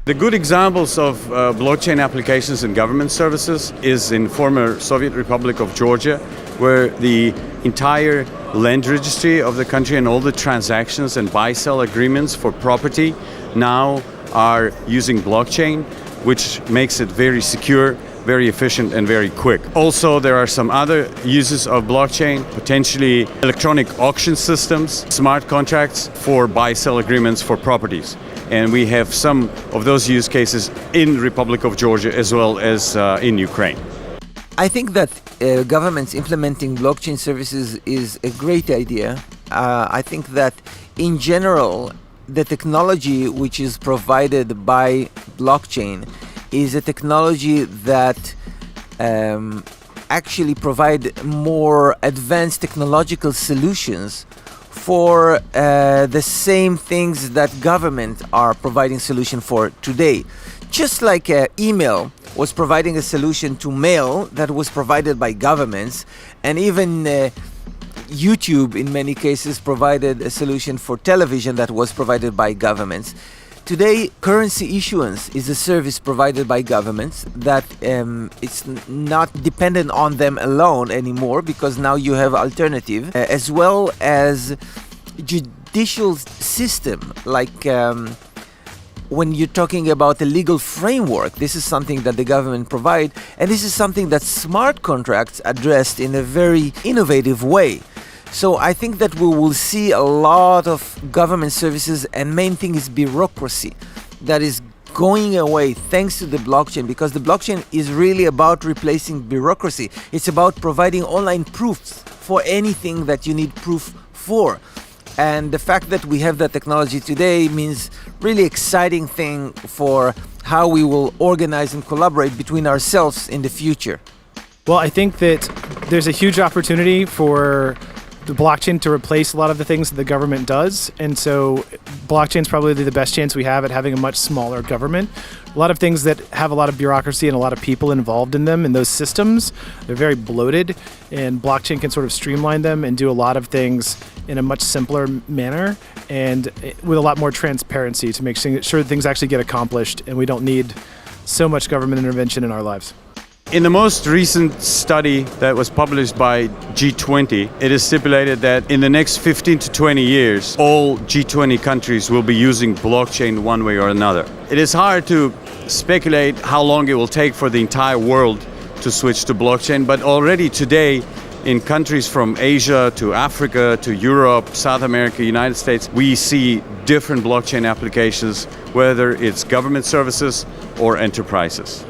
The good examples of blockchain applications in government services is in former Soviet Republic of Georgia, where the entire land registry of the country and all the transactions and buy-sell agreements for property now are using blockchain, which makes it very secure, very efficient and very quick. Also, there are some other uses of blockchain, potentially electronic auction systems, smart contracts for buy-sell agreements for properties. And we have some of those use cases in Republic of Georgia as well as in Ukraine. I think that governments implementing blockchain services is a great idea. I think that in general, the technology which is provided by blockchain is a technology that actually provide more advanced technological solutions for the same things that government are providing solution for today. Just like email was providing a solution to mail that was provided by governments, and even YouTube in many cases provided a solution for television that was provided by governments. Today, currency issuance is a service provided by governments that it's not dependent on them alone anymore, because now you have alternative, as well as judicial system, like when you're talking about the legal framework. This is something that the government provide, and this is something that smart contracts addressed in a very innovative way. So I think that we will see a lot of government services, and main thing is bureaucracy that is going away thanks to the blockchain, because the blockchain is really about replacing bureaucracy. It's about providing online proofs for anything that you need proof for. And the fact that we have that technology today means really exciting thing for how we will organize and collaborate between ourselves in the future. Well, I think that there's a huge opportunity for the blockchain to replace a lot of the things that the government does. And so blockchain is probably the best chance we have at having a much smaller government. A lot of things that have a lot of bureaucracy and a lot of people involved in them, in those systems, they're very bloated, and blockchain can sort of streamline them and do a lot of things in a much simpler manner and with a lot more transparency to make sure things actually get accomplished and we don't need so much government intervention in our lives. In the most recent study that was published by G20, it is stipulated that in the next 15 to 20 years, all G20 countries will be using blockchain one way or another. It is hard to speculate how long it will take for the entire world to switch to blockchain, but already today, in countries from Asia to Africa to Europe, South America, United States, we see different blockchain applications, whether it's government services or enterprises.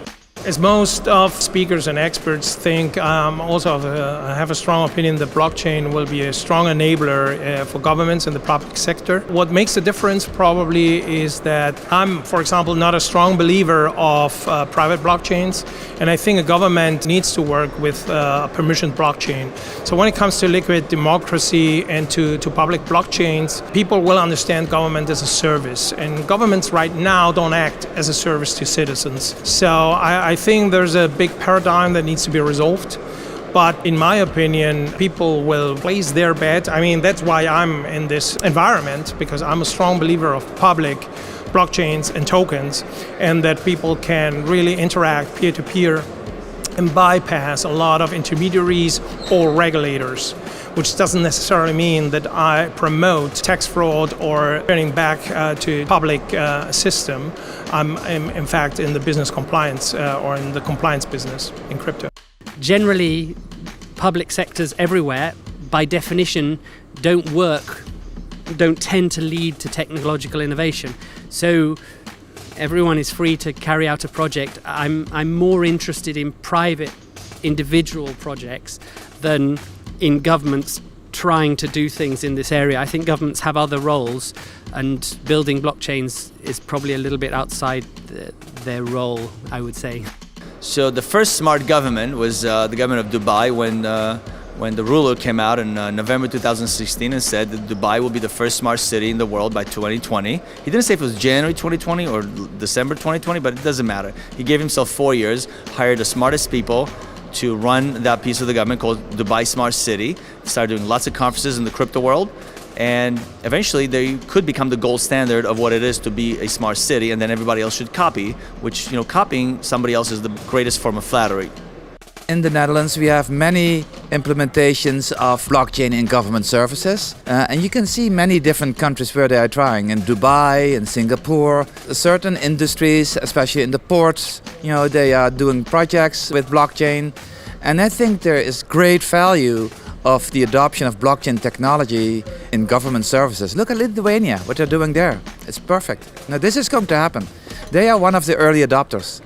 As most of speakers and experts think, I have a strong opinion that blockchain will be a strong enabler for governments and the public sector. What makes the difference probably is that I'm, for example, not a strong believer of private blockchains, and I think a government needs to work with permissioned blockchain. So when it comes to liquid democracy and to public blockchains, people will understand government as a service, and governments right now don't act as a service to citizens. So I think there's a big paradigm that needs to be resolved. But in my opinion, people will place their bet. I mean, that's why I'm in this environment, because I'm a strong believer of public blockchains and tokens, and that people can really interact peer-to-peer and bypass a lot of intermediaries or regulators, which doesn't necessarily mean that I promote tax fraud or turning back to public system. I'm in fact in the business compliance or in the compliance business in crypto. Generally, public sectors everywhere, by definition, don't tend to lead to technological innovation. So everyone is free to carry out a project. I'm more interested in private individual projects than in governments trying to do things in this area. I think governments have other roles, and building blockchains is probably a little bit outside their role, I would say. So the first smart government was the government of Dubai when the ruler came out in November 2016 and said that Dubai will be the first smart city in the world by 2020. He didn't say if it was January 2020 or December 2020, but it doesn't matter. He gave himself 4 years, hired the smartest people to run that piece of the government called Dubai Smart City. Started doing lots of conferences in the crypto world, and eventually they could become the gold standard of what it is to be a smart city, and then everybody else should copy, which, copying somebody else is the greatest form of flattery. In the Netherlands, we have many implementations of blockchain in government services. And you can see many different countries where they are trying. In Dubai, in Singapore, certain industries, especially in the ports, they are doing projects with blockchain. And I think there is great value of the adoption of blockchain technology in government services. Look at Lithuania, what they're doing there. It's perfect. Now this is going to happen. They are one of the early adopters.